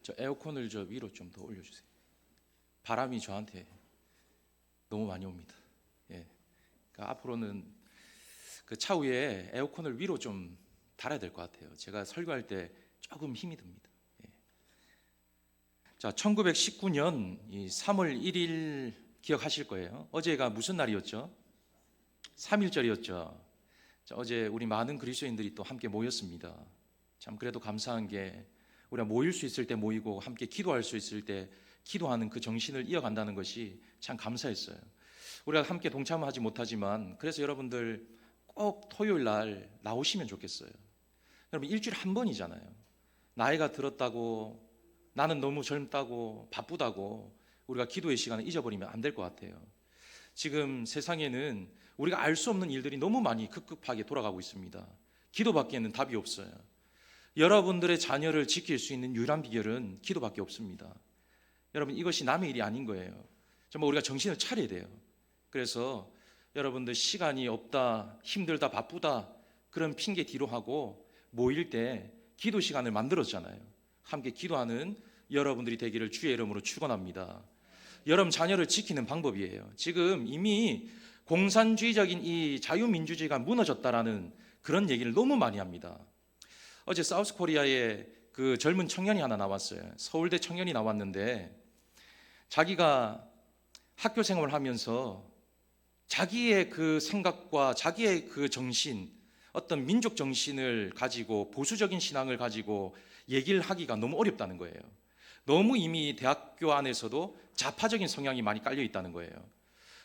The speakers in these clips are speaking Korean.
저 에어컨을 저 위로 좀 더 올려주세요. 바람이 저한테 너무 많이 옵니다. 예. 그러니까 앞으로는 그 차 위에 에어컨을 위로 좀 달아야 될 것 같아요. 제가 설교할 때 조금 힘이 듭니다. 예. 자, 1919년 3월 1일 기억하실 거예요. 어제가 무슨 날이었죠? 3.1절이었죠. 자, 어제 우리 많은 그리스도인들이 또 함께 모였습니다. 참 그래도 감사한 게 우리가 모일 수 있을 때 모이고 함께 기도할 수 있을 때 기도하는 그 정신을 이어간다는 것이 참 감사했어요. 우리가 함께 동참하지 못하지만 그래서 여러분들 꼭 토요일 날 나오시면 좋겠어요. 여러분 일주일에 한 번이잖아요. 나이가 들었다고 나는 너무 젊다고 바쁘다고 우리가 기도의 시간을 잊어버리면 안 될 것 같아요. 지금 세상에는 우리가 알 수 없는 일들이 너무 많이 급급하게 돌아가고 있습니다. 기도밖에는 답이 없어요. 여러분들의 자녀를 지킬 수 있는 유일한 비결은 기도밖에 없습니다. 여러분 이것이 남의 일이 아닌 거예요. 정말 우리가 정신을 차려야 돼요. 그래서 여러분들 시간이 없다, 힘들다, 바쁘다 그런 핑계 뒤로 하고 모일 때 기도 시간을 만들었잖아요. 함께 기도하는 여러분들이 되기를 주의 이름으로 축원합니다. 여러분 자녀를 지키는 방법이에요. 지금 이미 공산주의적인 이 자유민주주의가 무너졌다라는 그런 얘기를 너무 많이 합니다. 어제 사우스코리아에 그 젊은 청년이 하나 나왔어요. 서울대 청년이 나왔는데 자기가 학교 생활을 하면서 자기의 그 생각과 자기의 그 정신, 어떤 민족 정신을 가지고 보수적인 신앙을 가지고 얘기를 하기가 너무 어렵다는 거예요. 너무 이미 대학교 안에서도 좌파적인 성향이 많이 깔려 있다는 거예요.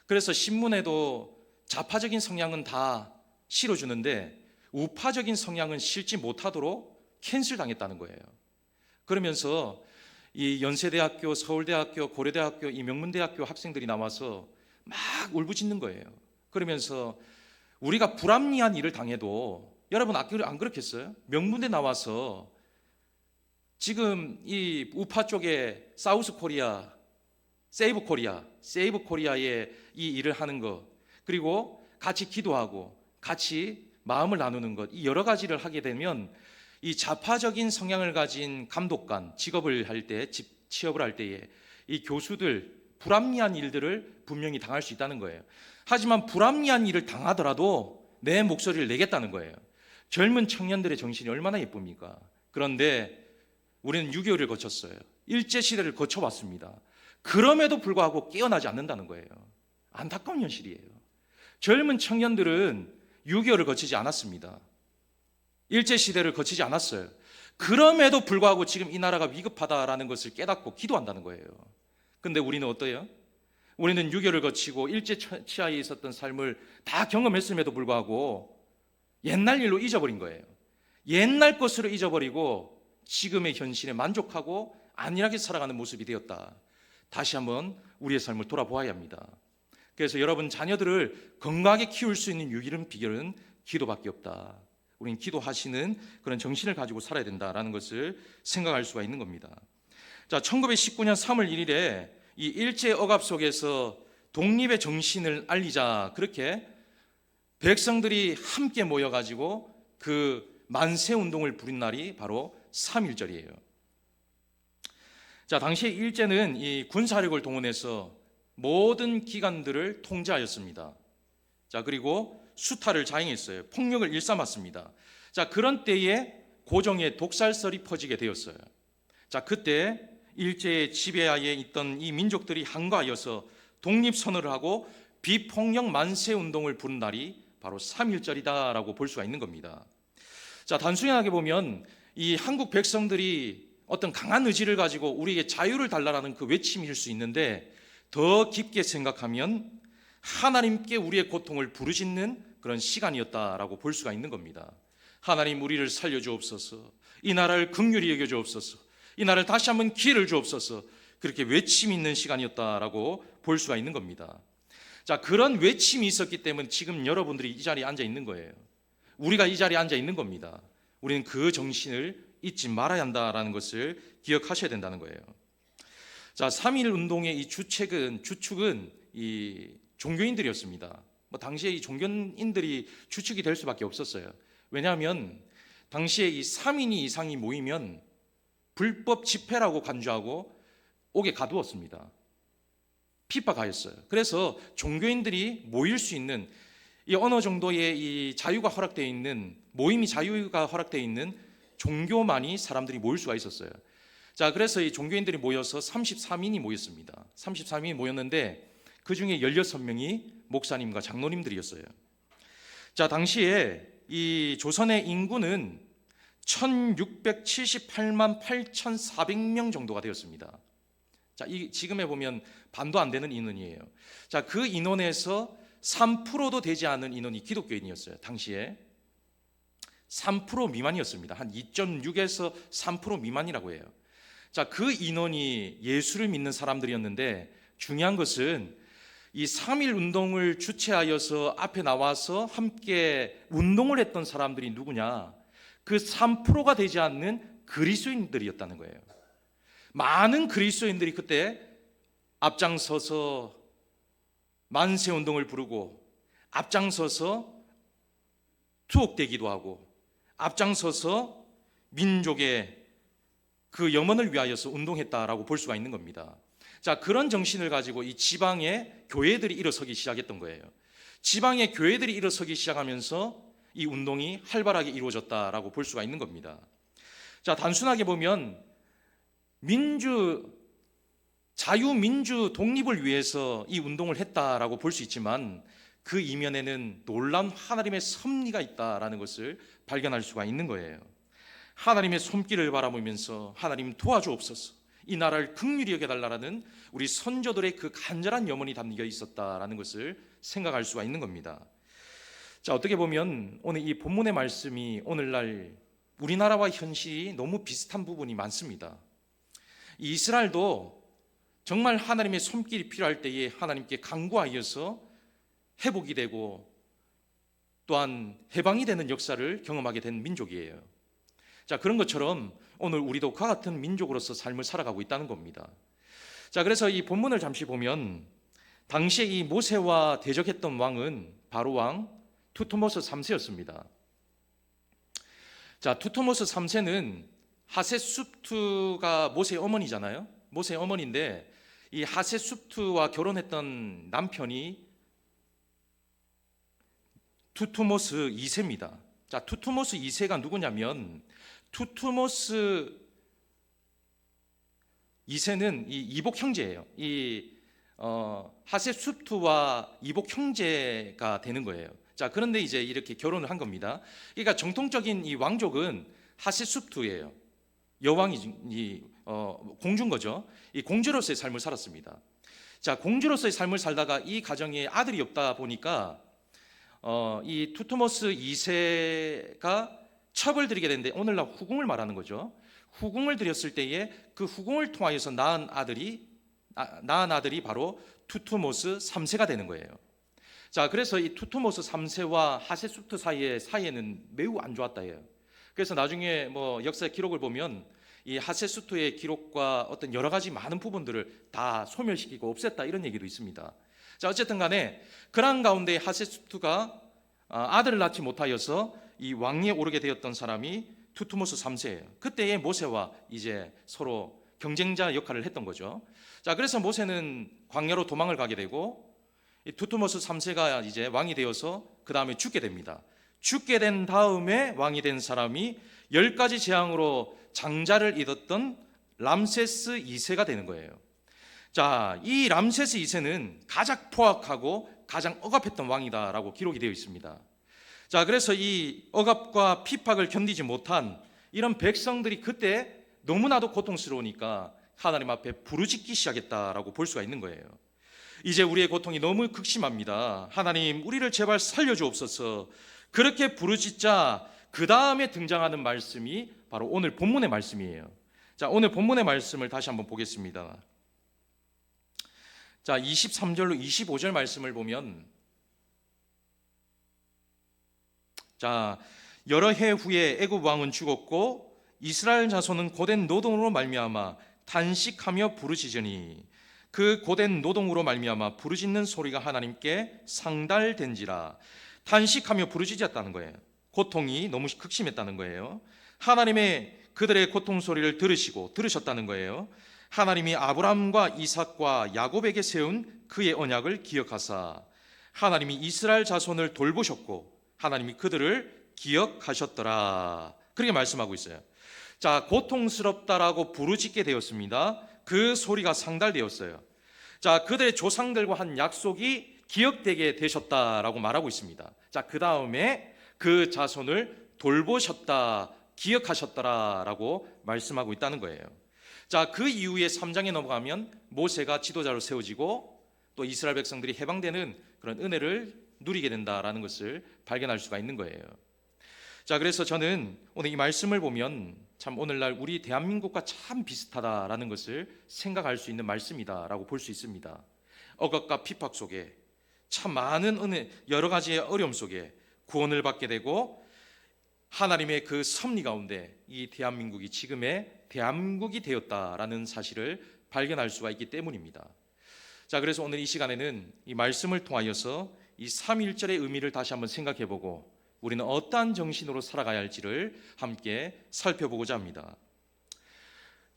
그래서 신문에도 좌파적인 성향은 다 실어주는데 우파적인 성향은 실지 못하도록 캔슬 당했다는 거예요. 그러면서 이 연세대학교, 서울대학교, 고려대학교, 이 명문대학교 학생들이 나와서 막 울부짖는 거예요. 그러면서 우리가 불합리한 일을 당해도 여러분 안 그렇겠어요? 명문대 나와서 지금 이 우파 쪽에 사우스 코리아, 세이브 코리아의 이 일을 하는 것, 그리고 같이 기도하고 같이 마음을 나누는 것, 이 여러 가지를 하게 되면 이 좌파적인 성향을 가진 감독관, 직업을 할 때, 취업을 할 때에 이 교수들 불합리한 일들을 분명히 당할 수 있다는 거예요. 하지만 불합리한 일을 당하더라도 내 목소리를 내겠다는 거예요. 젊은 청년들의 정신이 얼마나 예쁩니까? 그런데 우리는 6.25를 거쳤어요. 일제시대를 거쳐왔습니다. 그럼에도 불구하고 깨어나지 않는다는 거예요. 안타까운 현실이에요. 젊은 청년들은 6.25를 거치지 않았습니다. 일제시대를 거치지 않았어요. 그럼에도 불구하고 지금 이 나라가 위급하다라는 것을 깨닫고 기도한다는 거예요. 근데 우리는 어때요? 우리는 6.25를 거치고 일제 치하에 있었던 삶을 다 경험했음에도 불구하고 옛날 일로 잊어버린 거예요. 옛날 것으로 잊어버리고 지금의 현실에 만족하고 안일하게 살아가는 모습이 되었다. 다시 한번 우리의 삶을 돌아보아야 합니다. 그래서 여러분 자녀들을 건강하게 키울 수 있는 유일한 비결은 기도밖에 없다. 우리는 기도하시는 그런 정신을 가지고 살아야 된다라는 것을 생각할 수가 있는 겁니다. 자, 1919년 3월 1일에 이 일제 억압 속에서 독립의 정신을 알리자 그렇게 백성들이 함께 모여가지고 그 만세 운동을 부린 날이 바로 3.1절이에요. 자, 당시에 일제는 이 군사력을 동원해서 모든 기관들을 통제하였습니다. 자, 그리고 수탈을 자행했어요. 폭력을 일삼았습니다. 자, 그런 때에 고종의 독살설이 퍼지게 되었어요. 자, 그때 일제의 지배하에 있던 이 민족들이 한가하여서 독립선언을 하고 비폭력 만세 운동을 부른 날이 바로 3.1절이다라고 볼 수가 있는 겁니다. 자, 단순하게 보면 이 한국 백성들이 어떤 강한 의지를 가지고 우리에게 자유를 달라라는 그 외침일 수 있는데 더 깊게 생각하면 하나님께 우리의 고통을 부르짖는 그런 시간이었다라고 볼 수가 있는 겁니다. 하나님 우리를 살려주옵소서, 이 나라를 긍휼히 여겨주옵소서, 이 나라를 다시 한번 기회를 주옵소서, 그렇게 외침이 있는 시간이었다라고 볼 수가 있는 겁니다. 자, 그런 외침이 있었기 때문에 지금 여러분들이 이 자리에 앉아 있는 거예요. 우리가 이 자리에 앉아 있는 겁니다. 우리는 그 정신을 잊지 말아야 한다라는 것을 기억하셔야 된다는 거예요. 자, 3.1 운동의 이 주축은 이 종교인들이었습니다. 당시에 이 종교인들이 주축이 될 수밖에 없었어요. 왜냐하면 당시에 이 3인이 이상이 모이면 불법 집회라고 간주하고 옥에 가두었습니다. 핍박하였어요. 그래서 종교인들이 모일 수 있는 이 어느 정도의 이 자유가 허락되어 있는, 모임이 자유가 허락되어 있는 종교만이 사람들이 모일 수가 있었어요. 자, 그래서 이 종교인들이 모여서 33인이 모였습니다. 33인이 모였는데 그 중에 16명이 목사님과 장로님들이었어요. 자, 당시에 이 조선의 인구는 1678만 8,400명 정도가 되었습니다. 자, 지금에 보면 반도 안 되는 인원이에요. 자, 그 인원에서 3%도 되지 않은 인원이 기독교인이었어요. 당시에 3% 미만이었습니다. 한 2.6에서 3% 미만이라고 해요. 자, 그 인원이 예수를 믿는 사람들이었는데 중요한 것은 이 3.1 운동을 주최하여서 앞에 나와서 함께 운동을 했던 사람들이 누구냐? 그 3%가 되지 않는 그리스도인들이었다는 거예요. 많은 그리스도인들이 그때 앞장서서 만세 운동을 부르고, 앞장서서 투옥되기도 하고, 앞장서서 민족의 그 염원을 위하여서 운동했다라고 볼 수가 있는 겁니다. 자, 그런 정신을 가지고 이 지방의 교회들이 일어서기 시작했던 거예요. 지방의 교회들이 일어서기 시작하면서 이 운동이 활발하게 이루어졌다라고 볼 수가 있는 겁니다. 자, 단순하게 보면 자유민주 독립을 위해서 이 운동을 했다라고 볼 수 있지만 그 이면에는 놀라운 하나님의 섭리가 있다라는 것을 발견할 수가 있는 거예요. 하나님의 손길을 바라보면서 하나님 도와주옵소서, 이 나라를 긍휼히 여겨달라는 우리 선조들의 그 간절한 염원이 담겨 있었다라는 것을 생각할 수가 있는 겁니다. 자, 어떻게 보면 오늘 이 본문의 말씀이 오늘날 우리나라와 현실이 너무 비슷한 부분이 많습니다. 이 이스라엘도 정말 하나님의 손길이 필요할 때에 하나님께 간구하여서 회복이 되고 또한 해방이 되는 역사를 경험하게 된 민족이에요. 자, 그런 것처럼 오늘 우리도 그와 같은 민족으로서 삶을 살아가고 있다는 겁니다. 자, 그래서 이 본문을 잠시 보면 당시에 이 모세와 대적했던 왕은 바로 왕 투트모스 3세였습니다. 자, 투트모스 3세는 하셋수프가 모세의 어머니잖아요. 모세의 어머니인데 이 하셋수프와 결혼했던 남편이 투트모스 2세입니다. 자, 투트모스 2세가 누구냐면 투트모스 2세는 이 이복 형제예요. 이 하셋수프와 이복 형제가 되는 거예요. 자, 그런데 이제 이렇게 결혼을 한 겁니다. 그러니까 정통적인 이 왕족은 하셋수프예요. 여왕이 공주인 거죠. 이 공주로서의 삶을 살았습니다. 자, 공주로서의 삶을 살다가 이 가정에 아들이 없다 보니까 이 투트모스 2세가 첩을 들이게 되는데 오늘날 후궁을 말하는 거죠. 후궁을 들였을 때에 그 후궁을 통하여서 낳은 아들이 바로 투트모스 3세가 되는 거예요. 자, 그래서 이 투트모스 3세와 하셋수프 사이에는 매우 안 좋았다 해요. 그래서 나중에 뭐 역사의 기록을 보면 이 하셋수프의 기록과 어떤 여러 가지 많은 부분들을 다 소멸시키고 없앴다 이런 얘기도 있습니다. 자, 어쨌든 간에 그런 가운데 하셋수프가 아들을 낳지 못하여서 이 왕위에 오르게 되었던 사람이 투트모스 3세예요. 그때의 모세와 이제 서로 경쟁자 역할을 했던 거죠. 자, 그래서 모세는 광야로 도망을 가게 되고 이 투트모스 3세가 이제 왕이 되어서 그 다음에 죽게 됩니다. 죽게 된 다음에 왕이 된 사람이 10가지 재앙으로 장자를 잃었던 람세스 2세가 되는 거예요. 자, 이 람세스 2세는 가장 포악하고 가장 억압했던 왕이다라고 기록이 되어 있습니다. 자, 그래서 이 억압과 핍박을 견디지 못한 이런 백성들이 그때 너무나도 고통스러우니까 하나님 앞에 부르짖기 시작했다라고 볼 수가 있는 거예요. 이제 우리의 고통이 너무 극심합니다. 하나님, 우리를 제발 살려주옵소서. 그렇게 부르짖자 그 다음에 등장하는 말씀이 바로 오늘 본문의 말씀이에요. 자, 오늘 본문의 말씀을 다시 한번 보겠습니다. 자, 23절로 25절 말씀을 보면, 자, 여러 해 후에 애굽 왕은 죽었고 이스라엘 자손은 고된 노동으로 말미암아 탄식하며 부르짖으니 그 고된 노동으로 말미암아 부르짖는 소리가 하나님께 상달된지라. 탄식하며 부르짖었다는 거예요. 고통이 너무 극심했다는 거예요. 하나님의 그들의 고통 소리를 들으셨다는 거예요. 하나님이 아브라함과 이삭과 야곱에게 세운 그의 언약을 기억하사 하나님이 이스라엘 자손을 돌보셨고 하나님이 그들을 기억하셨더라. 그렇게 말씀하고 있어요. 자, 고통스럽다라고 부르짖게 되었습니다. 그 소리가 상달되었어요. 자, 그들의 조상들과 한 약속이 기억되게 되셨다라고 말하고 있습니다. 자, 그 다음에 그 자손을 돌보셨다, 기억하셨더라라고 말씀하고 있다는 거예요. 자, 그 이후에 3장에 넘어가면 모세가 지도자로 세워지고 또 이스라엘 백성들이 해방되는 그런 은혜를 누리게 된다라는 것을 발견할 수가 있는 거예요. 자, 그래서 저는 오늘 이 말씀을 보면 참 오늘날 우리 대한민국과 참 비슷하다라는 것을 생각할 수 있는 말씀이다라고 볼 수 있습니다. 억압과 핍박 속에 참 많은 은혜, 여러 가지의 어려움 속에 구원을 받게 되고 하나님의 그 섭리 가운데 이 대한민국이 지금의 대한민국이 되었다라는 사실을 발견할 수가 있기 때문입니다. 자, 그래서 오늘 이 시간에는 이 말씀을 통하여서 이 삼위일절의 의미를 다시 한번 생각해보고 우리는 어떠한 정신으로 살아가야 할지를 함께 살펴보고자 합니다.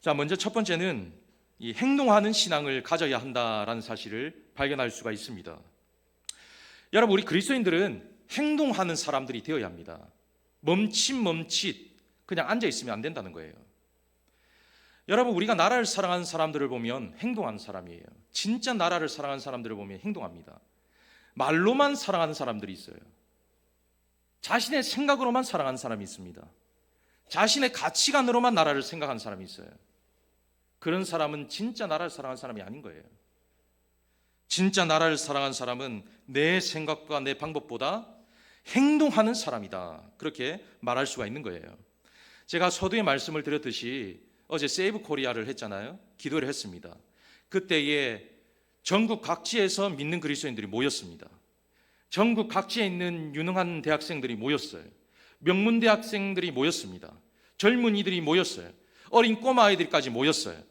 자, 먼저 첫 번째는 이 행동하는 신앙을 가져야 한다라는 사실을 발견할 수가 있습니다. 여러분, 우리 그리스도인들은 행동하는 사람들이 되어야 합니다. 멈칫 그냥 앉아 있으면 안 된다는 거예요. 여러분, 우리가 나라를 사랑하는 사람들을 보면 행동하는 사람이에요. 진짜 나라를 사랑하는 사람들을 보면 행동합니다. 말로만 사랑하는 사람들이 있어요. 자신의 생각으로만 사랑하는 사람이 있습니다. 자신의 가치관으로만 나라를 생각하는 사람이 있어요. 그런 사람은 진짜 나라를 사랑하는 사람이 아닌 거예요. 진짜 나라를 사랑하는 사람은 내 생각과 내 방법보다 행동하는 사람이다, 그렇게 말할 수가 있는 거예요. 제가 서두에 말씀을 드렸듯이 어제 세이브 코리아를 했잖아요. 기도를 했습니다. 그때에 전국 각지에서 믿는 그리스도인들이 모였습니다. 전국 각지에 있는 유능한 대학생들이 모였어요. 명문 대학생들이 모였습니다. 젊은이들이 모였어요. 어린 꼬마 아이들까지 모였어요.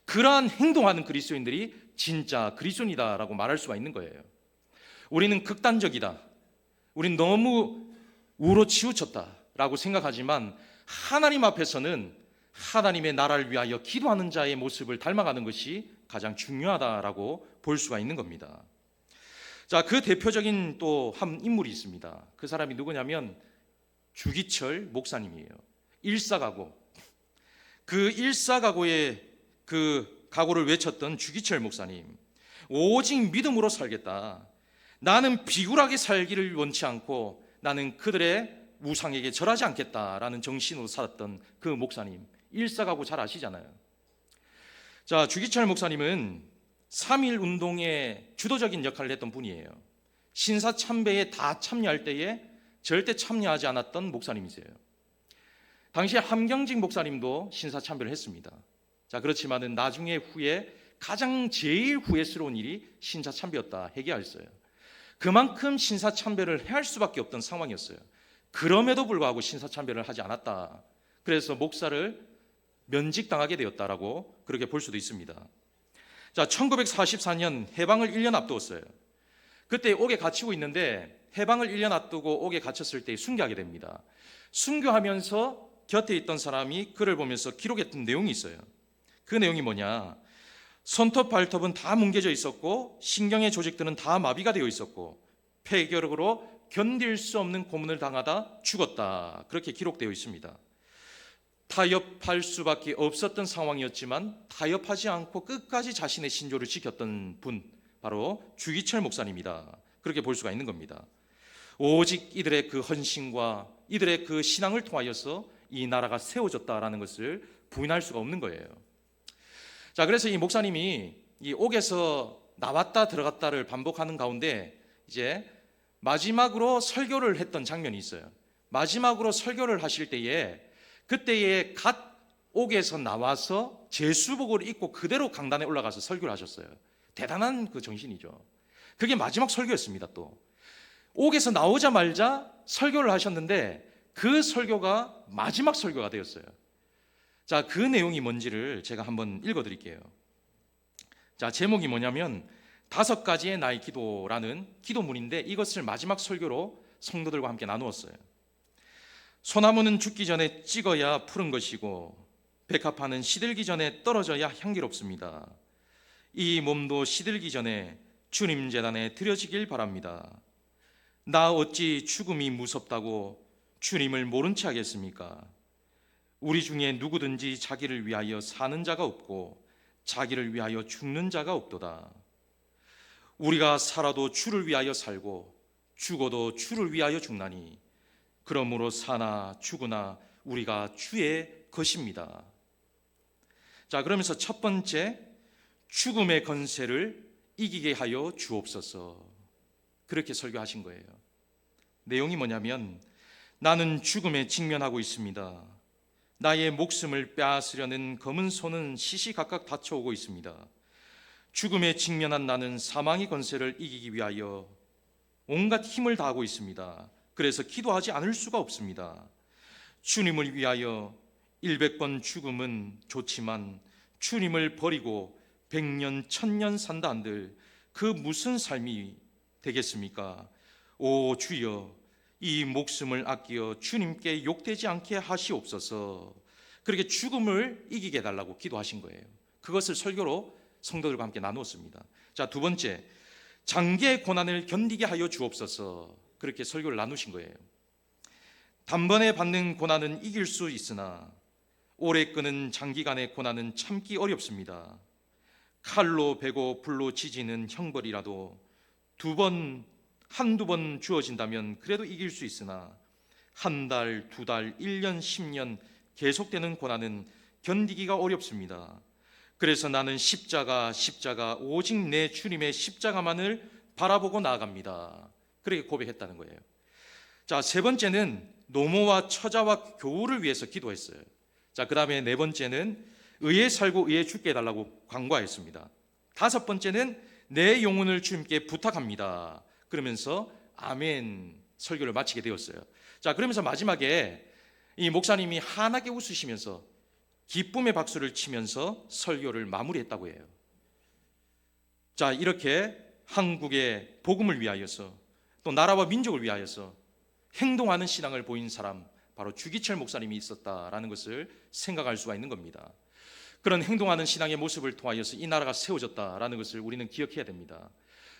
그러한 행동하는 그리스도인들이 진짜 그리스도인이다라고 말할 수가 있는 거예요. 우리는 극단적이다, 우린 너무 우로 치우쳤다라고 생각하지만 하나님 앞에서는 하나님의 나라를 위하여 기도하는 자의 모습을 닮아가는 것이 가장 중요하다라고 볼 수가 있는 겁니다. 자, 그 대표적인 또 한 인물이 있습니다. 그 사람이 누구냐면 주기철 목사님이에요. 일사각오. 그 일사각오의 그 각오를 외쳤던 주기철 목사님. 오직 믿음으로 살겠다. 나는 비굴하게 살기를 원치 않고 나는 그들의 우상에게 절하지 않겠다라는 정신으로 살았던 그 목사님. 일사각오 잘 아시잖아요. 자, 주기철 목사님은 3.1 운동의 주도적인 역할을 했던 분이에요. 신사참배에 다 참여할 때에 절대 참여하지 않았던 목사님이세요. 당시에 함경직 목사님도 신사참배를 했습니다. 자, 그렇지만은 나중에 후에 가장 제일 후회스러운 일이 신사참배였다 해결했어요. 그만큼 신사참배를 해야 할 수밖에 없던 상황이었어요. 그럼에도 불구하고 신사참배를 하지 않았다. 그래서 목사를 면직당하게 되었다라고 그렇게 볼 수도 있습니다. 자, 1944년 해방을 1년 앞두었어요. 그때 옥에 갇히고 있는데 해방을 1년 앞두고 옥에 갇혔을 때 순교하게 됩니다. 순교하면서 곁에 있던 사람이 그를 보면서 기록했던 내용이 있어요. 그 내용이 뭐냐? 손톱 발톱은 다 뭉개져 있었고 신경의 조직들은 다 마비가 되어 있었고 폐결핵으로 견딜 수 없는 고문을 당하다 죽었다, 그렇게 기록되어 있습니다. 타협할 수밖에 없었던 상황이었지만 타협하지 않고 끝까지 자신의 신조를 지켰던 분, 바로 주기철 목사님이다, 그렇게 볼 수가 있는 겁니다. 오직 이들의 그 헌신과 이들의 그 신앙을 통하여서 이 나라가 세워졌다라는 것을 부인할 수가 없는 거예요. 자, 그래서 이 목사님이 이 옥에서 나왔다 들어갔다를 반복하는 가운데 이제 마지막으로 설교를 했던 장면이 있어요. 마지막으로 설교를 하실 때에 그때에 갓 옥에서 나와서 제수복을 입고 그대로 강단에 올라가서 설교를 하셨어요. 대단한 그 정신이죠. 그게 마지막 설교였습니다. 또 옥에서 나오자마자 설교를 하셨는데 그 설교가 마지막 설교가 되었어요. 자, 그 내용이 뭔지를 제가 한번 읽어드릴게요. 자, 제목이 뭐냐면 5가지의 나의 기도라는 기도문인데 이것을 마지막 설교로 성도들과 함께 나누었어요. 소나무는 죽기 전에 찍어야 푸른 것이고 백합화는 시들기 전에 떨어져야 향기롭습니다. 이 몸도 시들기 전에 주님 제단에 드려지길 바랍니다. 나 어찌 죽음이 무섭다고 주님을 모른 채 하겠습니까? 우리 중에 누구든지 자기를 위하여 사는 자가 없고 자기를 위하여 죽는 자가 없도다. 우리가 살아도 주를 위하여 살고 죽어도 주를 위하여 죽나니 그러므로 사나 죽으나 우리가 주의 것입니다. 자, 그러면서 첫 번째, 죽음의 권세를 이기게 하여 주옵소서. 그렇게 설교하신 거예요. 내용이 뭐냐면, 나는 죽음에 직면하고 있습니다. 나의 목숨을 빼앗으려는 검은 손은 시시각각 닥쳐오고 있습니다. 죽음에 직면한 나는 사망의 권세를 이기기 위하여 온갖 힘을 다하고 있습니다. 그래서 기도하지 않을 수가 없습니다. 주님을 위하여 100번 죽음은 좋지만 주님을 버리고 100년, 1000년 산다 한들 그 무슨 삶이 되겠습니까? 오 주여, 이 목숨을 아끼어 주님께 욕되지 않게 하시옵소서. 그렇게 죽음을 이기게 해달라고 기도하신 거예요. 그것을 설교로 성도들과 함께 나누었습니다. 자, 두 번째, 장기의 고난을 견디게 하여 주옵소서. 그렇게 설교를 나누신 거예요. 단번에 받는 고난은 이길 수 있으나 오래 끄는 장기간의 고난은 참기 어렵습니다. 칼로 베고 불로 지지는 형벌이라도 한두 번 주어진다면 그래도 이길 수 있으나 한 달, 두 달, 1년, 10년 계속되는 고난은 견디기가 어렵습니다. 그래서 나는 십자가 오직 내 주님의 십자가만을 바라보고 나아갑니다. 그렇게 고백했다는 거예요. 자, 세 번째는 노모와 처자와 교우를 위해서 기도했어요. 자, 그 다음에 네 번째는 의에 살고 의에 죽게 해달라고 간구하였습니다. 다섯 번째는 내 영혼을 주님께 부탁합니다. 그러면서 아멘 설교를 마치게 되었어요. 자, 그러면서 마지막에 이 목사님이 환하게 웃으시면서 기쁨의 박수를 치면서 설교를 마무리했다고 해요. 자, 이렇게 한국의 복음을 위하여서 또 나라와 민족을 위하여서 행동하는 신앙을 보인 사람, 바로 주기철 목사님이 있었다라는 것을 생각할 수가 있는 겁니다. 그런 행동하는 신앙의 모습을 통하여서 이 나라가 세워졌다라는 것을 우리는 기억해야 됩니다.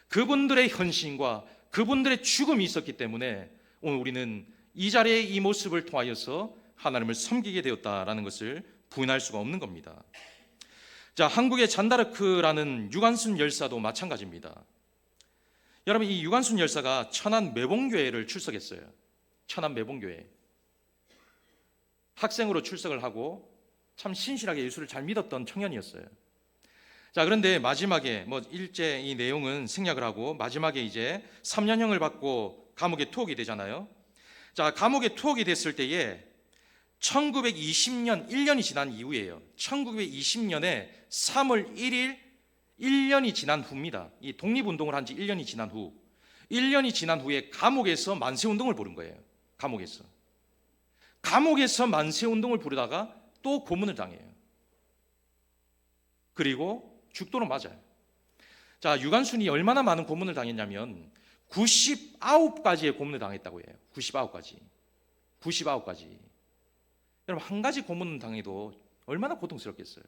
그분들의 헌신과 그분들의 죽음이 있었기 때문에 오늘 우리는 이 자리의 이 모습을 통하여서 하나님을 섬기게 되었다라는 것을 부인할 수가 없는 겁니다. 자, 한국의 잔다르크라는 유관순 열사도 마찬가지입니다. 여러분, 이 유관순 열사가 천안 매봉교회를 출석했어요. 천안 매봉교회 학생으로 출석을 하고 참 신실하게 예수를 잘 믿었던 청년이었어요. 자, 그런데 마지막에 일제 이 내용은 생략을 하고 마지막에 이제 3년형을 받고 감옥에 투옥이 되잖아요. 자, 감옥에 투옥이 됐을 때에 1920년 1년이 지난 이후에요. 1920년에 3월 1일 1년이 지난 후입니다. 이 독립운동을 한 지 1년이 지난 후, 1년이 지난 후에 감옥에서 만세운동을 부른 거예요. 감옥에서 만세운동을 부르다가 또 고문을 당해요. 그리고 죽도록 맞아요. 자, 유관순이 얼마나 많은 고문을 당했냐면 99가지의 고문을 당했다고 해요. 99가지. 여러분, 한 가지 고문을 당해도 얼마나 고통스럽겠어요.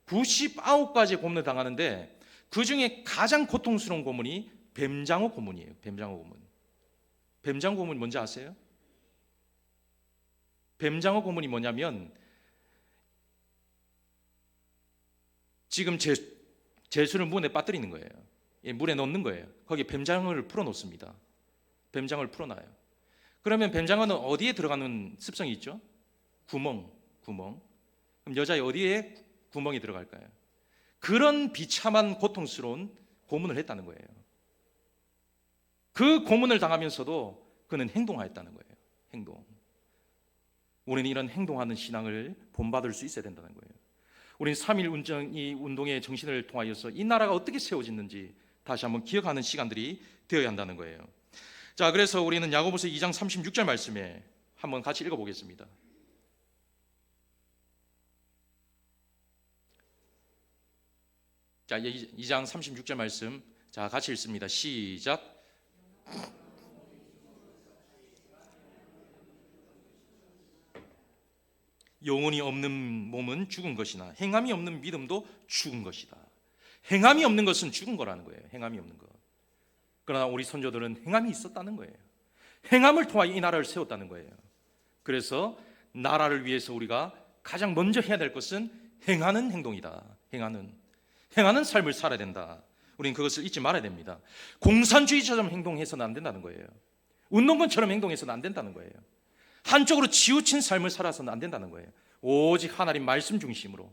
99가지의 고문을 당하는데 그 중에 가장 고통스러운 고문이 뱀장어 고문이에요. 뱀장어 고문 뭔지 아세요? 뱀장어 고문이 뭐냐면 지금 제수를 문에 빠뜨리는 거예요. 물에 넣는 거예요. 거기에 뱀장어를 풀어놓습니다. 뱀장어를 풀어놔요. 그러면 뱀장어는 어디에 들어가는 습성이 있죠? 구멍. 그럼 여자의 어디에 구멍이 들어갈까요? 그런 비참한 고통스러운 고문을 했다는 거예요. 그 고문을 당하면서도 그는 행동하였다는 거예요. 행동. 우리는 이런 행동하는 신앙을 본받을 수 있어야 된다는 거예요. 우리는 3.1 운동의 정신을 통하여서 이 나라가 어떻게 세워졌는지 다시 한번 기억하는 시간들이 되어야 한다는 거예요. 자, 그래서 우리는 야고보서 2장 36절 말씀에 한번 같이 읽어보겠습니다. 자, 2장 36절 말씀, 자, 같이 읽습니다. 시작. 영혼이 없는 몸은 죽은 것이나 행함이 없는 믿음도 죽은 것이다. 행함이 없는 것은 죽은 거라는 거예요. 행함이 없는 것. 그러나 우리 선조들은 행함이 있었다는 거예요. 행함을 통하여 이 나라를 세웠다는 거예요. 그래서 나라를 위해서 우리가 가장 먼저 해야 될 것은 행하는 행동이다. 행하는 삶을 살아야 된다. 우리는 그것을 잊지 말아야 됩니다. 공산주의처럼 행동해서는 안 된다는 거예요. 운동권처럼 행동해서는 안 된다는 거예요. 한쪽으로 치우친 삶을 살아서는 안 된다는 거예요. 오직 하나님 말씀 중심으로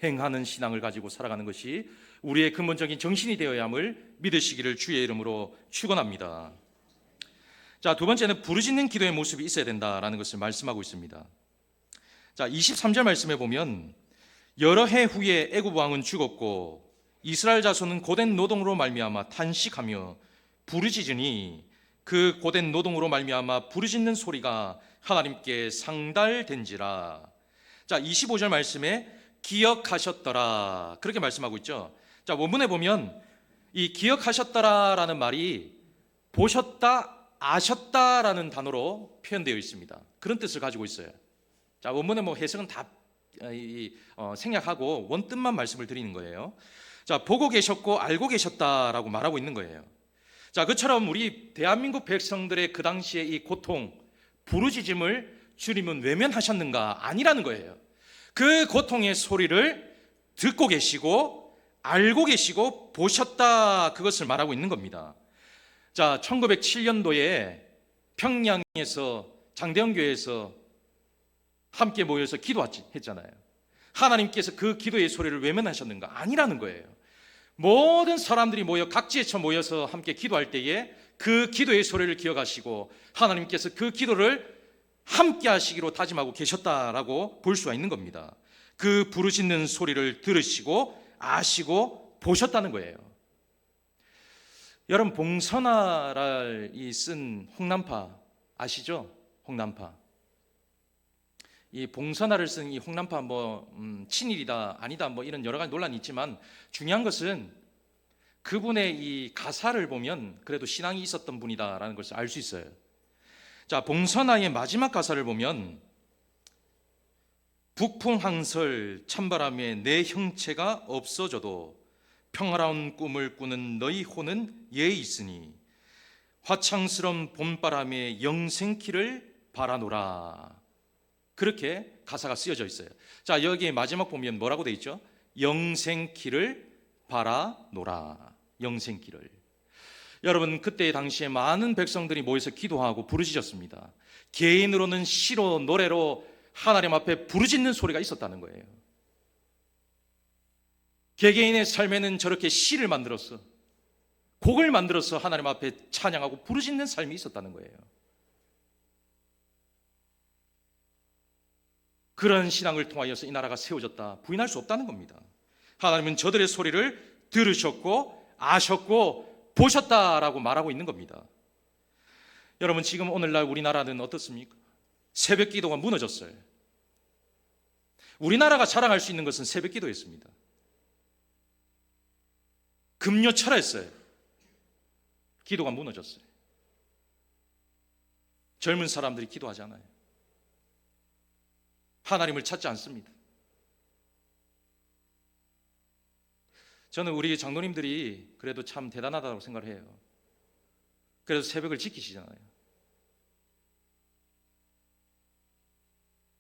행하는 신앙을 가지고 살아가는 것이 우리의 근본적인 정신이 되어야 함을 믿으시기를 주의 이름으로 축원합니다. 자, 두 번째는 부르짖는 기도의 모습이 있어야 된다라는 것을 말씀하고 있습니다. 자, 23절 말씀에 보면 여러 해 후에 애굽 왕은 죽었고 이스라엘 자손은 고된 노동으로 말미암아 탄식하며 부르짖으니 그 고된 노동으로 말미암아 부르짖는 소리가 하나님께 상달된지라. 자, 25절 말씀에 기억하셨더라 그렇게 말씀하고 있죠. 자, 원문에 보면 이 기억하셨더라라는 말이 보셨다, 아셨다라는 단어로 표현되어 있습니다. 그런 뜻을 가지고 있어요. 자, 원문의 해석은 다 생략하고 원뜻만 말씀을 드리는 거예요. 자, 보고 계셨고 알고 계셨다라고 말하고 있는 거예요. 자, 그처럼 우리 대한민국 백성들의 그 당시의 이 고통, 부르짖음을 주님은 외면하셨는가? 아니라는 거예요. 그 고통의 소리를 듣고 계시고 알고 계시고 보셨다, 그것을 말하고 있는 겁니다. 자, 1907년도에 평양에서 장대영 교회에서 함께 모여서 기도했잖아요. 하나님께서 그 기도의 소리를 외면하셨는가? 아니라는 거예요. 모든 사람들이 모여 각지에서 모여서 함께 기도할 때에 그 기도의 소리를 기억하시고 하나님께서 그 기도를 함께 하시기로 다짐하고 계셨다라고 볼 수가 있는 겁니다. 그 부르짖는 소리를 들으시고 아시고 보셨다는 거예요. 여러분, 봉선화를 쓴 홍남파 아시죠? 홍남파. 이 봉선화를 쓴 이 홍남파 친일이다 아니다 이런 여러 가지 논란이 있지만 중요한 것은 그분의 이 가사를 보면 그래도 신앙이 있었던 분이다라는 것을 알 수 있어요. 자, 봉선화의 마지막 가사를 보면 북풍항설 찬바람에 내 형체가 없어져도 평화로운 꿈을 꾸는 너희 혼은 예의 있으니 화창스러운 봄바람에 영생키를 바라노라. 그렇게 가사가 쓰여져 있어요. 자, 여기 마지막 보면 뭐라고 돼 있죠? 영생키를 바라노라. 영생키를. 여러분, 그때 당시에 많은 백성들이 모여서 기도하고 부르짖었습니다. 개인으로는 시로 노래로 하나님 앞에 부르짖는 소리가 있었다는 거예요. 개개인의 삶에는 저렇게 시를 만들어서 곡을 만들어서 하나님 앞에 찬양하고 부르짖는 삶이 있었다는 거예요. 그런 신앙을 통하여서 이 나라가 세워졌다 부인할 수 없다는 겁니다. 하나님은 저들의 소리를 들으셨고 아셨고 보셨다라고 말하고 있는 겁니다. 여러분, 지금 오늘날 우리나라는 어떻습니까? 새벽 기도가 무너졌어요. 우리나라가 자랑할 수 있는 것은 새벽 기도였습니다. 금요철했어요. 기도가 무너졌어요. 젊은 사람들이 기도하지 않아요. 하나님을 찾지 않습니다. 저는 우리 장로님들이 그래도 참 대단하다고 생각을 해요. 그래서 새벽을 지키시잖아요.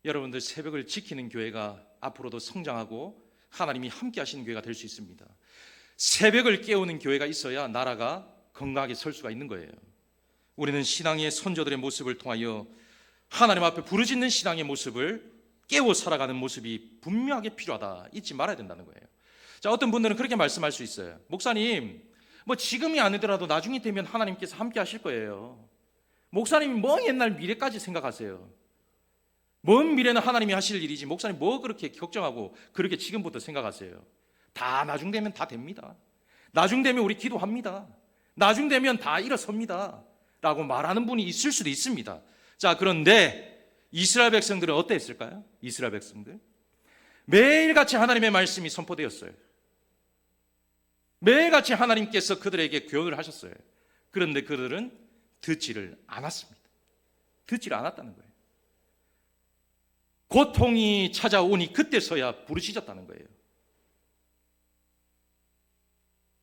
여러분들, 새벽을 지키는 교회가 앞으로도 성장하고 하나님이 함께 하시는 교회가 될 수 있습니다. 새벽을 깨우는 교회가 있어야 나라가 건강하게 설 수가 있는 거예요. 우리는 신앙의 선조들의 모습을 통하여 하나님 앞에 부르짖는 신앙의 모습을 깨워 살아가는 모습이 분명하게 필요하다, 잊지 말아야 된다는 거예요. 자, 어떤 분들은 그렇게 말씀할 수 있어요. 목사님, 지금이 아니더라도 나중이 되면 하나님께서 함께 하실 거예요. 목사님이 옛날 미래까지 생각하세요. 먼 미래는 하나님이 하실 일이지 목사님 그렇게 걱정하고 그렇게 지금부터 생각하세요. 다 나중 되면 다 됩니다. 나중 되면 우리 기도합니다. 나중 되면 다 일어섭니다 라고 말하는 분이 있을 수도 있습니다. 자, 그런데 이스라엘 백성들은 어땠을까요? 이스라엘 백성들 매일같이 하나님의 말씀이 선포되었어요. 매일같이 하나님께서 그들에게 교훈을 하셨어요. 그런데 그들은 듣지를 않았습니다. 듣지를 않았다는 거예요. 고통이 찾아오니 그때서야 부르짖었다는 거예요.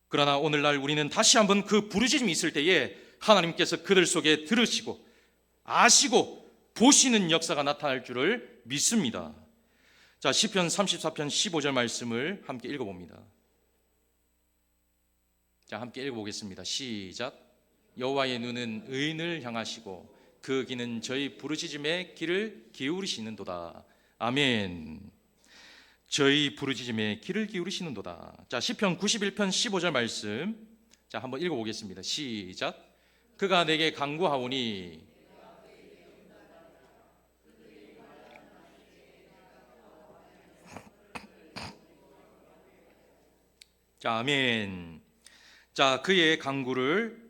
그러나 오늘날 우리는 다시 한번 그 부르짖음이 있을 때에 하나님께서 그들 속에 들으시고 아시고 보시는 역사가 나타날 줄을 믿습니다. 자, 시편 34편 15절 말씀을 함께 읽어봅니다. 자, 함께 읽어보겠습니다. 시작. 여호와의 눈은 의인을 향하시고 그 귀는 저희 부르짖음의 귀를 기울이시는도다. 아멘. 저희 부르짖음의 귀를 기울이시는도다. 자, 시편 91편 15절 말씀, 자, 한번 읽어보겠습니다. 시작. 그가 내게 간구하오니 자, 아멘. 자, 그의 간구를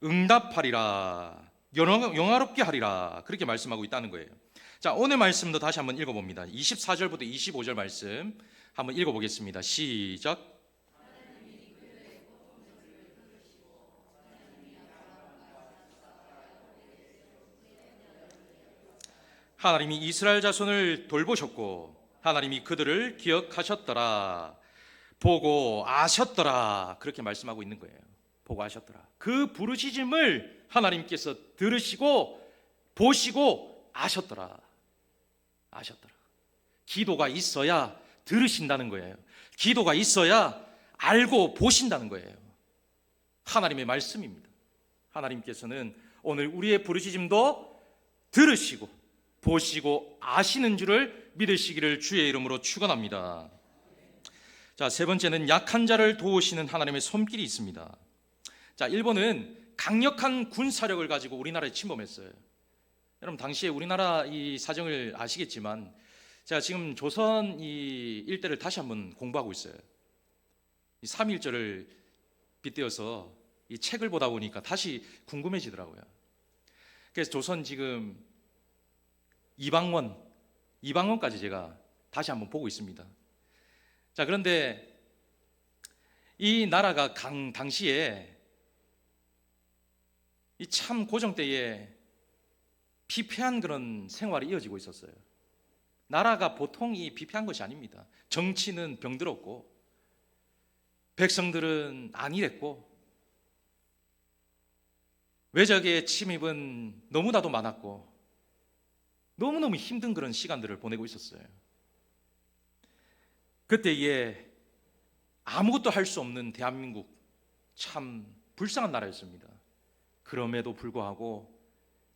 응답하리라, 영화롭게 하리라, 그렇게 말씀하고 있다는 거예요. 자, 오늘 말씀도 다시 한번 읽어봅니다. 24절부터 25절 말씀 한번 읽어보겠습니다. 시작. 하나님이 이스라엘 자손을 돌보셨고 하나님이 그들을 기억하셨더라, 보고 아셨더라, 그렇게 말씀하고 있는 거예요. 보고 아셨더라. 그 부르짖음을 하나님께서 들으시고 보시고 아셨더라. 아셨더라. 기도가 있어야 들으신다는 거예요. 기도가 있어야 알고 보신다는 거예요. 하나님의 말씀입니다. 하나님께서는 오늘 우리의 부르짖음도 들으시고 보시고 아시는 줄을 믿으시기를 주의 이름으로 축원합니다. 자, 세 번째는 약한 자를 도우시는 하나님의 손길이 있습니다. 자, 일본은 강력한 군사력을 가지고 우리나라에 침범했어요. 여러분, 당시에 우리나라 이 사정을 아시겠지만 제가 지금 조선 이 일대를 다시 한번 공부하고 있어요. 이 3.1절을 빗대어서 이 책을 보다 보니까 다시 궁금해지더라고요. 그래서 조선 지금 이방원까지 제가 다시 한번 보고 있습니다. 자, 그런데 이 나라가 당시에 이 참 고종 때에 피폐한 그런 생활이 이어지고 있었어요. 나라가 보통 이 피폐한 것이 아닙니다. 정치는 병들었고 백성들은 안일했고 외적의 침입은 너무나도 많았고 너무너무 힘든 그런 시간들을 보내고 있었어요. 그때에 아무것도 할 수 없는 대한민국, 참 불쌍한 나라였습니다. 그럼에도 불구하고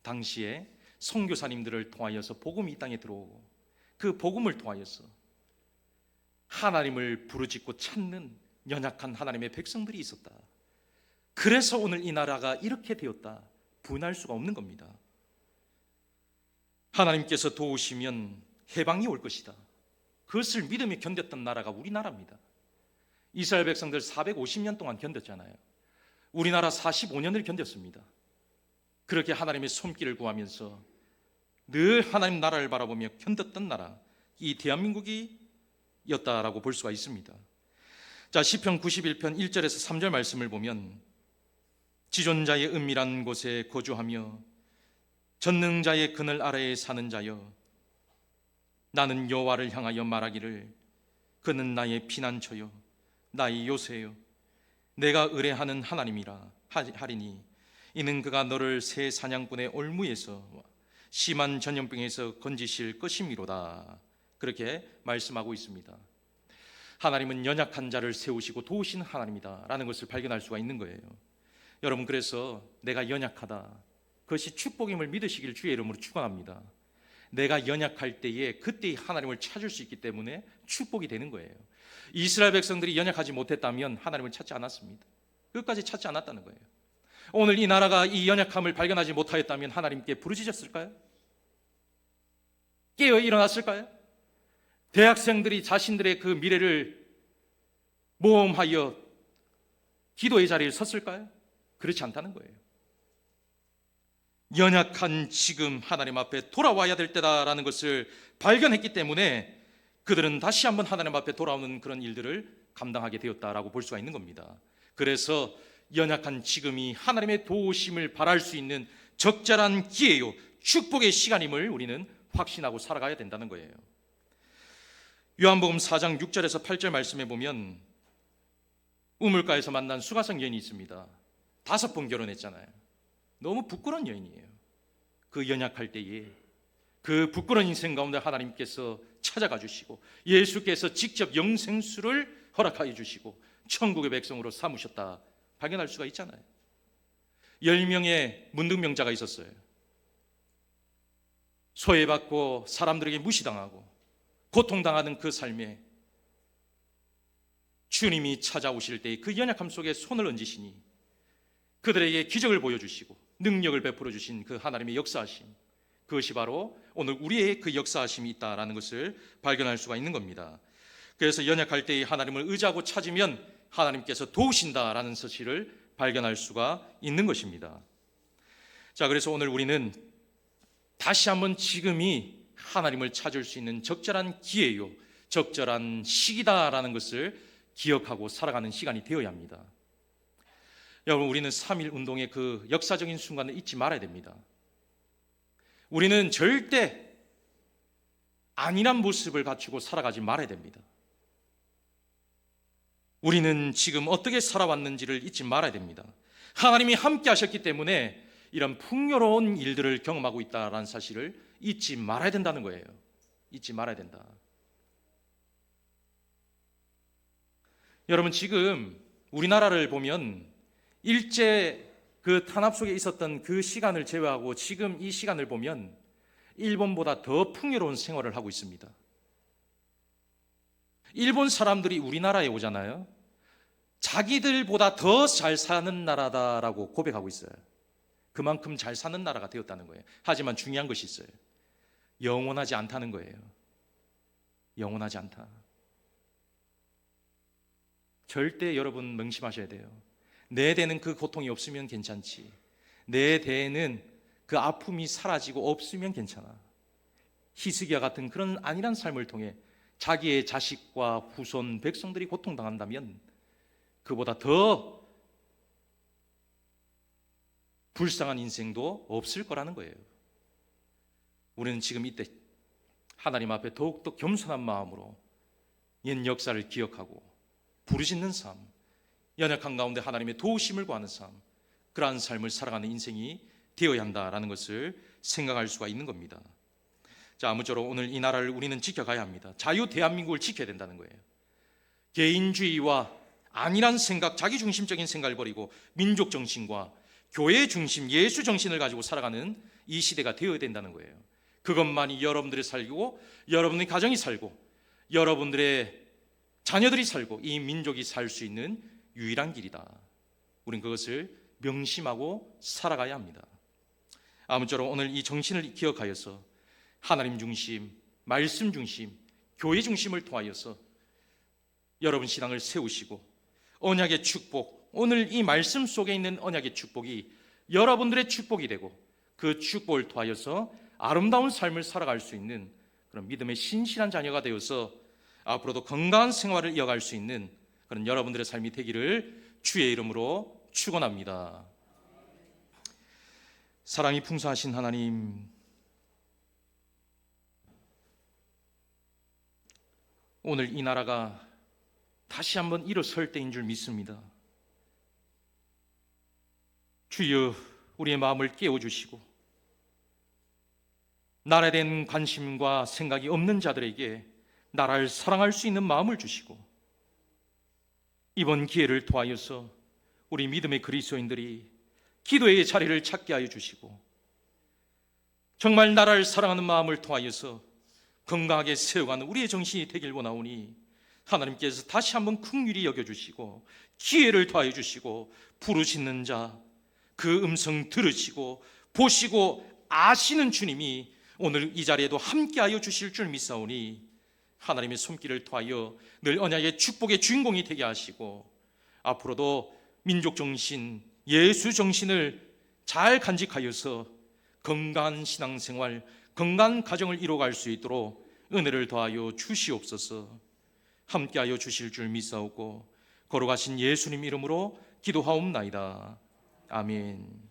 당시에 선교사님들을 통하여서 복음이 이 땅에 들어오고 그 복음을 통하여서 하나님을 부르짖고 찾는 연약한 하나님의 백성들이 있었다. 그래서 오늘 이 나라가 이렇게 되었다, 부인할 수가 없는 겁니다. 하나님께서 도우시면 해방이 올 것이다. 그것을 믿으며 견뎠던 나라가 우리나라입니다. 이스라엘 백성들 450년 동안 견뎠잖아요. 우리나라 45년을 견뎠습니다. 그렇게 하나님의 손길을 구하면서 늘 하나님 나라를 바라보며 견뎠던 나라, 이 대한민국이었다라고 볼 수가 있습니다. 자, 시편 91편 1절에서 3절 말씀을 보면 지존자의 은밀한 곳에 거주하며 전능자의 그늘 아래에 사는 자여, 나는 여호와를 향하여 말하기를 그는 나의 피난처요 나의 요새요 내가 의뢰하는 하나님이라 하리니 이는 그가 너를 새 사냥꾼의 올무에서 심한 전염병에서 건지실 것임이로다. 그렇게 말씀하고 있습니다. 하나님은 연약한 자를 세우시고 도우시는 하나님이다 라는 것을 발견할 수가 있는 거예요. 여러분, 그래서 내가 연약하다, 그것이 축복임을 믿으시길 주의 이름으로 축원합니다. 내가 연약할 때에 그때 하나님을 찾을 수 있기 때문에 축복이 되는 거예요. 이스라엘 백성들이 연약하지 못했다면 하나님을 찾지 않았습니다. 끝까지 찾지 않았다는 거예요. 오늘 이 나라가 이 연약함을 발견하지 못하였다면 하나님께 부르짖었을까요? 깨어 일어났을까요? 대학생들이 자신들의 그 미래를 모험하여 기도의 자리에 섰을까요? 그렇지 않다는 거예요. 연약한 지금 하나님 앞에 돌아와야 될 때다라는 것을 발견했기 때문에 그들은 다시 한번 하나님 앞에 돌아오는 그런 일들을 감당하게 되었다라고 볼 수가 있는 겁니다. 그래서 연약한 지금이 하나님의 도우심을 바랄 수 있는 적절한 기회요, 축복의 시간임을 우리는 확신하고 살아가야 된다는 거예요. 요한복음 4장 6절에서 8절 말씀에 보면 우물가에서 만난 수가성 여인이 있습니다. 5번 결혼했잖아요. 너무 부끄러운 여인이에요. 그 연약할 때에 그 부끄러운 인생 가운데 하나님께서 찾아가 주시고 예수께서 직접 영생수를 허락하여 주시고 천국의 백성으로 삼으셨다 발견할 수가 있잖아요. 10명의 문둥병자가 있었어요. 소외받고 사람들에게 무시당하고 고통당하는 그 삶에 주님이 찾아오실 때 그 연약함 속에 손을 얹으시니 그들에게 기적을 보여주시고 능력을 베풀어 주신 그 하나님의 역사하심, 그것이 바로 오늘 우리의 그 역사하심이 있다라는 것을 발견할 수가 있는 겁니다. 그래서 연약할 때에 하나님을 의지하고 찾으면 하나님께서 도우신다라는 사실을 발견할 수가 있는 것입니다. 자, 그래서 오늘 우리는 다시 한번 지금이 하나님을 찾을 수 있는 적절한 기회요, 적절한 시기다라는 것을 기억하고 살아가는 시간이 되어야 합니다. 여러분, 우리는 3.1 운동의 그 역사적인 순간을 잊지 말아야 됩니다. 우리는 절대 안일한 모습을 갖추고 살아가지 말아야 됩니다. 우리는 지금 어떻게 살아왔는지를 잊지 말아야 됩니다. 하나님이 함께 하셨기 때문에 이런 풍요로운 일들을 경험하고 있다는 사실을 잊지 말아야 된다는 거예요. 잊지 말아야 된다. 여러분, 지금 우리나라를 보면 일제 그 탄압 속에 있었던 그 시간을 제외하고 지금 이 시간을 보면 일본보다 더 풍요로운 생활을 하고 있습니다. 일본 사람들이 우리나라에 오잖아요. 자기들보다 더 잘 사는 나라다라고 고백하고 있어요. 그만큼 잘 사는 나라가 되었다는 거예요. 하지만 중요한 것이 있어요. 영원하지 않다는 거예요. 영원하지 않다. 절대 여러분 명심하셔야 돼요. 내 대는 그 고통이 없으면 괜찮지, 내 대에는 그 아픔이 사라지고 없으면 괜찮아. 히스기야 같은 그런 안일한 삶을 통해 자기의 자식과 후손 백성들이 고통당한다면 그보다 더 불쌍한 인생도 없을 거라는 거예요. 우리는 지금 이때 하나님 앞에 더욱더 겸손한 마음으로 옛 역사를 기억하고 부르짖는 삶, 연약한 가운데 하나님의 도우심을 구하는 삶, 그러한 삶을 살아가는 인생이 되어야 한다라는 것을 생각할 수가 있는 겁니다. 자, 아무쪼록 오늘 이 나라를 우리는 지켜가야 합니다. 자유 대한민국을 지켜야 된다는 거예요. 개인주의와 안일한 생각, 자기중심적인 생각을 버리고 민족 정신과 교회 중심, 예수 정신을 가지고 살아가는 이 시대가 되어야 된다는 거예요. 그것만이 여러분들이 살고, 여러분의 가정이 살고, 여러분들의 자녀들이 살고, 이 민족이 살 수 있는 유일한 길이다. 우린 그것을 명심하고 살아가야 합니다. 아무쪼록 오늘 이 정신을 기억하여서 하나님 중심, 말씀 중심, 교회 중심을 통하여서 여러분 신앙을 세우시고 언약의 축복, 오늘 이 말씀 속에 있는 언약의 축복이 여러분들의 축복이 되고 그 축복을 통하여서 아름다운 삶을 살아갈 수 있는 그런 믿음의 신실한 자녀가 되어서 앞으로도 건강한 생활을 이어갈 수 있는 그런 여러분들의 삶이 되기를 주의 이름으로 축원합니다. 사랑이 풍성하신 하나님, 오늘 이 나라가 다시 한번 일어설 때인 줄 믿습니다. 주여, 우리의 마음을 깨워주시고 나라에 대한 관심과 생각이 없는 자들에게 나라를 사랑할 수 있는 마음을 주시고 이번 기회를 통하여서 우리 믿음의 그리스도인들이 기도의 자리를 찾게 하여 주시고 정말 나라를 사랑하는 마음을 통하여서 건강하게 세워가는 우리의 정신이 되길 원하오니 하나님께서 다시 한번 긍휼히 여겨주시고 기회를 더하여 주시고 부르짖는 자 그 음성 들으시고 보시고 아시는 주님이 오늘 이 자리에도 함께하여 주실 줄 믿사오니 하나님의 손길을 통하여 늘 언약의 축복의 주인공이 되게 하시고 앞으로도 민족 정신, 예수 정신을 잘 간직하여서 건강한 신앙생활, 건강한 가정을 이루어갈 수 있도록 은혜를 더하여 주시옵소서. 함께하여 주실 줄 믿사오고 거룩하신 예수님 이름으로 기도하옵나이다. 아멘.